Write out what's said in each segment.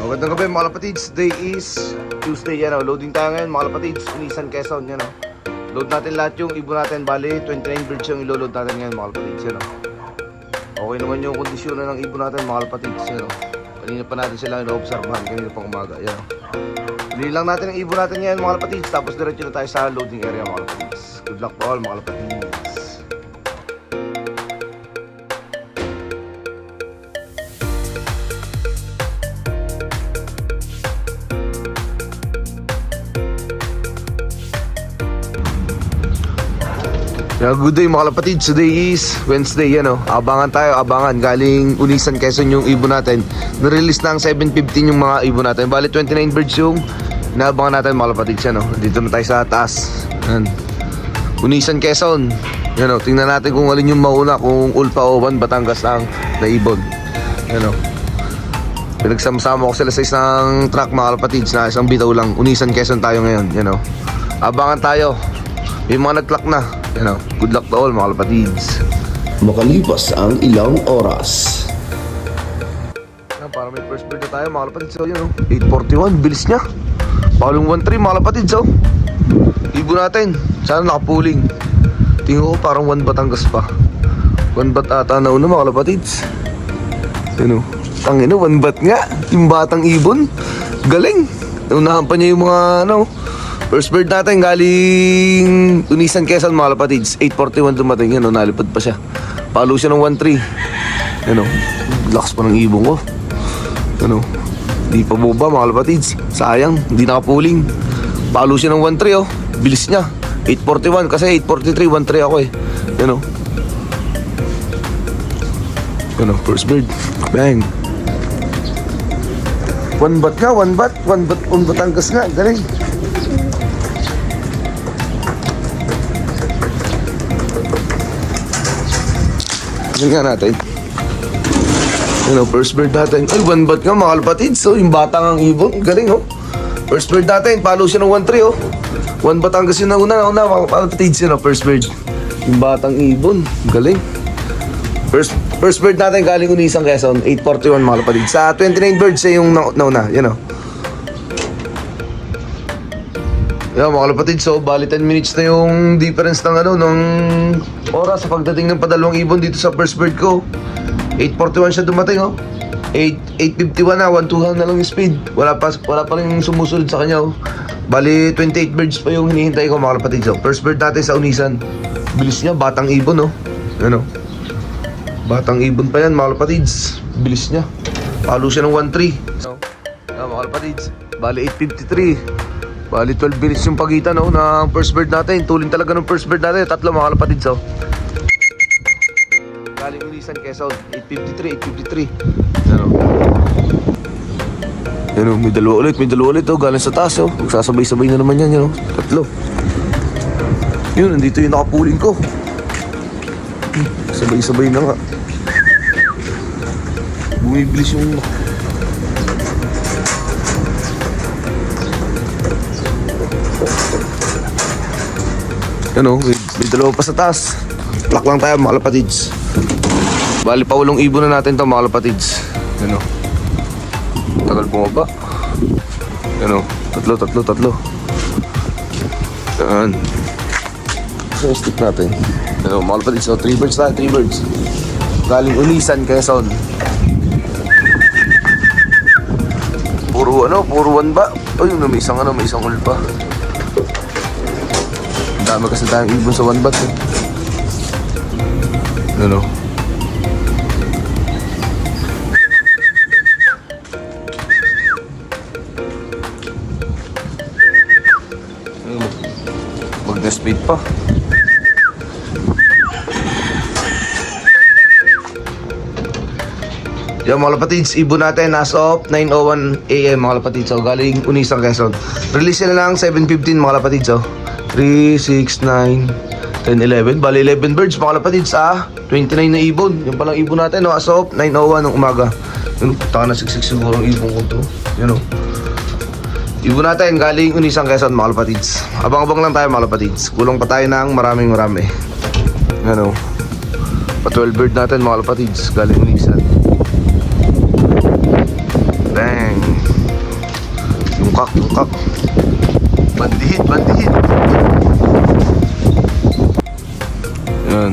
Magandang gabi mga kapatids. Today is Tuesday, yan o. Loading tayo ngayon mga kapatids. Nissan Quezon, yan o. Load natin lahat yung ibon natin. Bali, 29 birds yung ilo-load natin ngayon mga kapatids, yan o. Okay naman yung kondisyon ng ibon natin mga kapatids, yan o. Kanina pa natin sila ino-observahan, kanina pang umaga, yan o. Huli lang natin ang ibon natin ngayon mga kapatids. Tapos diretso na tayo sa loading area mga kapatids. Good luck po all mga kapatids. Yeah, good day mga kapatids. Today is Wednesday, yan o. Abangan tayo, abangan. Galing Unisan Quezon yung ibon natin. Nirelease na ang 7:15 yung mga ibon natin. Bali 29 birds yung naabangan natin mga kapatids, yan o. Dito na tayo sa taas. Yan. Unisan Quezon. Yan o, tingnan natin kung alin yung mauna. Kung Ulpa o Batangas lang na ibon. Yan o. Pinagsama-sama ko sila sa isang truck mga kapatids na isang bitaw lang. Unisan Quezon tayo ngayon, yan o. Abangan tayo. May mga nag-clock na. You know, good luck to all mga kapatids. Makalipas ang ilang oras. Para may first bird na tayo mga kapatids. So yun o, 8:41, bilis niya. Palong 1-3 mga kapatids o. Ibo natin, sana nakapuling. Tingin ko parang 1 Batangas pa. 1 bat ata na una mga kapatids. Yun o, tangina 1 bat nga. Yung batang ibon, galing. Naunahan pa niya yung mga ano. First bird natin galing Unisan Quezon mga kapatids. 8:41 dumating, yan o, nalipad pa siya. Palo siya ng 1-3. Yan o, lakas pa ng ibon ko. Yan o, di pa boba mga kapatids. Sayang, hindi nakapuling. Palo siya ng 1-3 o, bilis niya. 8:41 kasi 8:43, 1-3 ako eh. Yan o. Yan o, first bird. Bang. 1 bat nga, 1 bat. 1 Batangas nga, galing. Tingnan natin. Yun o, first bird natin. Ay, 1 bat nga mga kapatids. So, yung batang ang ibon, galing o. First bird natin, palo siya ng 1-3 o. 1 Batangas yun na una mga kapatids yun o, first bird. Yung batang ibon, galing. First bird natin galing Unisan Quezon, 8:41 mga kapatids. Sa 29 birds yung nauna, yun o. Yeah, mga kapatid, so bali 10 minutes na yung difference ng ano, ng oras sa pagdating ng padalawang ibon dito sa first bird ko. 8:41 siya dumating, oh. 8:51 na, 1-2 na lang yung speed. Wala pa rin sumusunod sa kanya, oh. Bali 28 birds pa yung hinihintay ko mga kapatid. So first bird natin sa Unisan. Bilis niya, batang ibon, oh. Ano? Batang ibon pa yan mga kapatids. Bilis niya. Palo siya ng 1-3. So, mga kapatids, bali 8:53. Bali 12 minutes yung pagitan no, ng first bird natin. Tulin talaga ng first bird natin. Tatlo mga kapatid so. Galing Unisan Quezon, 8:53. Ano? Yan o, may dalawa ulit oh. Galing sa taas oh. Magsasabay-sabay na naman yan, yan oh. Tatlo. Yun, nandito yung nakapuling ko. Sabay-sabay na nga. Bumibilis yung ano, may dalawa pa sa taas. Plak lang tayo mga kapatids. Bali pa ulong ibon na natin to mga kapatids. Ano, tagal bumaba. Ano, tatlo. Yan. So stick natin. Ano mga kapatids, so 3 birds tayo, 3 birds. Galing Unisan Quezon. Puro 1 ba? Ay, may isang ulpa. Dami kasi tayong ibon sa 1 bat eh. Ano? Mag-speed pa. Yan mga kapatids, ibon natin as of 9:01 AM mga kapatids. So galing Unisan Quezon. Release nila lang 7:15 mga kapatids. So 3, 6, 9, 10, 11. Bali 11 birds mga kapatids sa 29 na ibon. Yan palang ibon natin no, as of 9:01 ng umaga. Yun, taka na siksik siguro ang ibon ko to. Yun o. Ibon natin galing Unisan Quezon mga kapatids. Abang-abang lang tayo mga kapatids. Kulang pa tayo ng marami. Yan o. Pa 12 bird natin mga kapatids galing Unisan. Bang. Kak. Bandihit. Yan.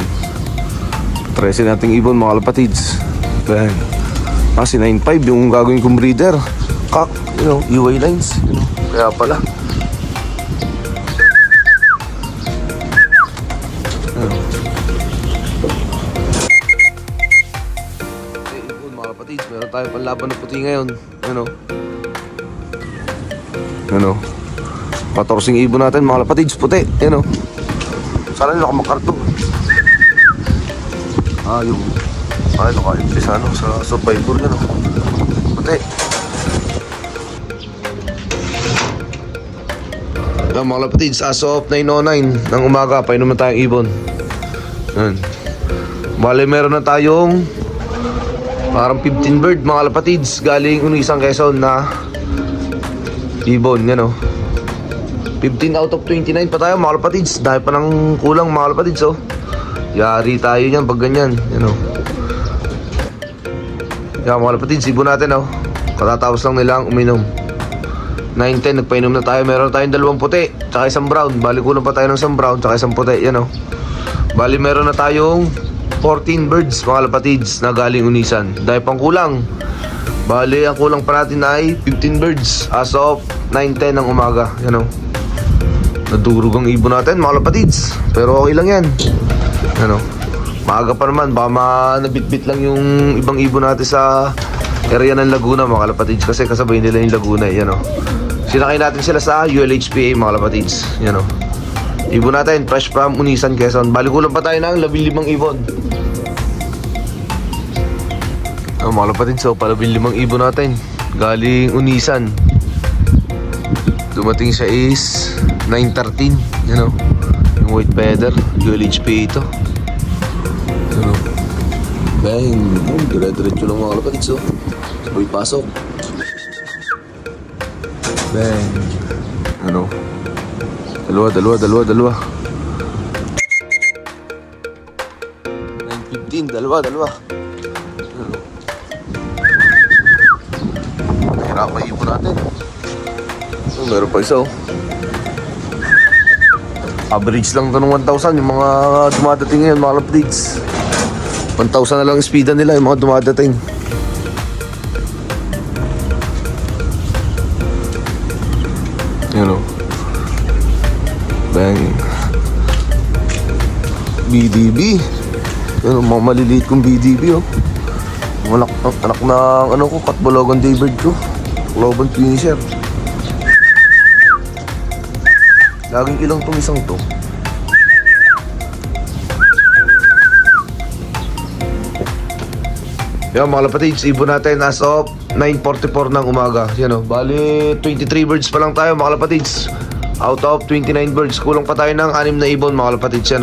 Tresin nating ibon mga kalapatids. Yan. Kasi 9.5 yung gagawin kong breeder. Kak, EY lines. Kaya pala. Ibon mga kalapatids. Meron tayo panlaban ng puti ngayon. 14 ibon natin mga kalapatids. Puti. Sana nila makarto. Yung naka-impis sa survivor yan. Puti. Yan mga kalapatids, as of 9:09 ng umaga, painom na tayong ibon. Yan. Bale, meron na tayong parang 15 bird mga kalapatids galing Unisang Quezon na ibon. 15 out of 29 pa tayo mga kalapatids. Dahil pa ng kulang mga kalapatids. Yari tayo yan pag ganyan. Yan mga kalapatids, ibon natin. Katatapos lang nilang uminom. 9-10, nagpainom na tayo. Meron tayong 2 puti, tsaka isang brown. Bali kulang pa tayo ng isang brown, tsaka isang puti. Bali meron na tayong 14 birds mga kalapatids na galing Unisan. Dahil pang kulang. Bali ang kulang pa natin ay 15 birds as of 9-10 ng umaga. Nadurog ang ibon natin mga kalapatids. Pero okay lang yan. Maaga pa naman. Baka nabitbit lang yung ibang ibon natin sa area ng Laguna mga kalapatids. Kasi kasabay nila yung Laguna. Sinakay natin sila sa ULHPA mga kalapatids. Ibon natin fresh from Unisan, Quezon. Bali kulang pa tayo ng 15 ibon. Mga kalapatids, pa 15 ibon natin galing Unisan. Dumating siya is 9:13. Yung white feather ULHPA ito. Bang! Dire-diretso lang mga kalapatids. Sabay pasok. Bang! Dalawa. 9:15, dalawa. Mahirap ang ibon natin. Meron pa isa. Average lang ito ng 1,000 yung mga dumadating ngayon mga kalapatids. 1,000 na lang speedan nila yung mga dumadating. Bang. BDB. Mga maliliit kong BDB. Anak ng Katbalogan Daybird ko. Loban finisher. Laging ilang tong isang to. Yan mga kalapatids, ibon natin as of 9:44 ng umaga. Bali 23 birds pa lang tayo mga kalapatids. Out of 29 birds, kulang pa tayo ng 6 na ibon mga kalapatids.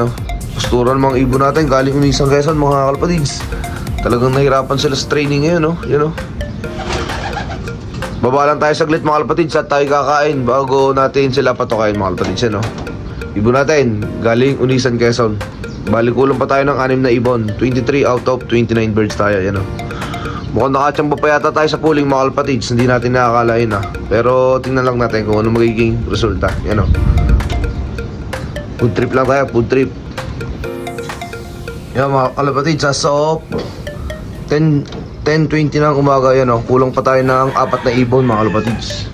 Pasturan mga ibon natin galing Unisang Quezon mga kalapatids. Talagang nahirapan sila sa training ngayon. Baba lang tayo saglit mga kalapatids at tayo kakain bago natin sila patukain mga kalapatids. Ibon natin galing Unisan, Quezon. Bali kulang pa tayo ng 6 na ibon. 23 out of 29 birds tayo. Mukhang nakachamba pa yata tayo sa pooling mga kalapatids. Hindi natin nakakalain Pero tingnan lang natin kung ano magiging resulta. Food trip lang tayo, food trip. Yan mga kalapatids, as of 10:20 ng umaga. Kulang pa tayo ng 4 na ibon mga kalapatids.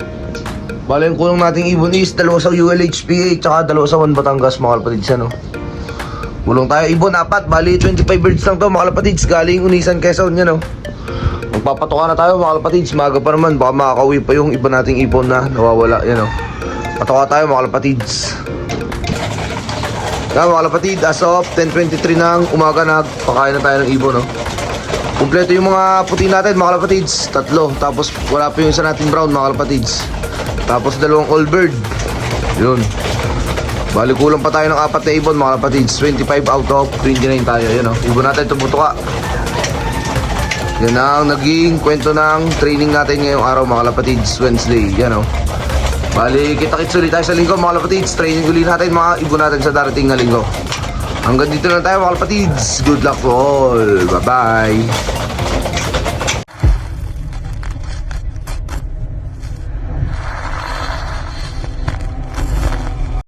Bali yung kulang nating ibon is 2 sa ULHPA tsaka 2 sa 1 Batangas mga kalapatids. Kulang tayo ibon 4. Bali 25 birds lang to mga kalapatids galing Unisan, Quezon. Magpapatuka na tayo mga kalapatids. Maaga pa naman, baka makakauwi pa yung iba nating ibon na nawawala. Patuka tayo mga kalapatids. Yan mga kalapatids, as of 10:23 ng umaga, nagpakain na tayo ng ibon. Kompleto yung mga puti natin mga kalapatids, 3. Tapos wala pa yung isa natin brown mga kalapatids. Tapos 2 all bird. Yun. Bali kulang pa tayo ng 4 na ibon mga kalapatids. 25 out of 29 tayo. Ibon natin tumutuka. Yan ang naging kwento ng training natin ngayong araw mga kalapatids, Wednesday. Bali kita-kits ulit tayo sa linggo mga kalapatids. Training ulit natin mga ibon natin sa darating na linggo. Hanggang dito lang tayo mga kalapatids. Good luck to all. Bye-bye.